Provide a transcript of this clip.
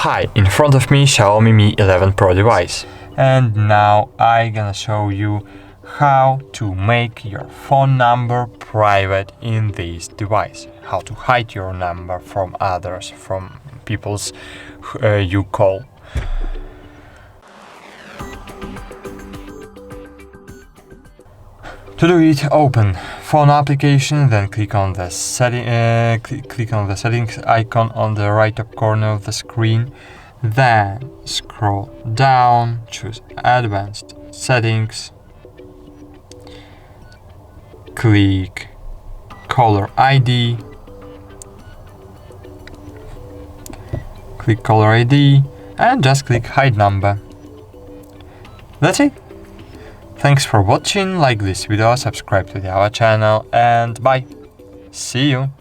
Hi, in front of me Xiaomi Mi 11 Pro device. And now I'm gonna show you how to make your phone number private in this device. How to hide your number from others, from people's you call. To do it, open phone application, then click on the settings icon on the right top corner of the screen. Then scroll down, choose Advanced Settings, click Caller ID, and just click Hide Number. That's it. Thanks for watching, like this video, subscribe to our channel, and bye. See you.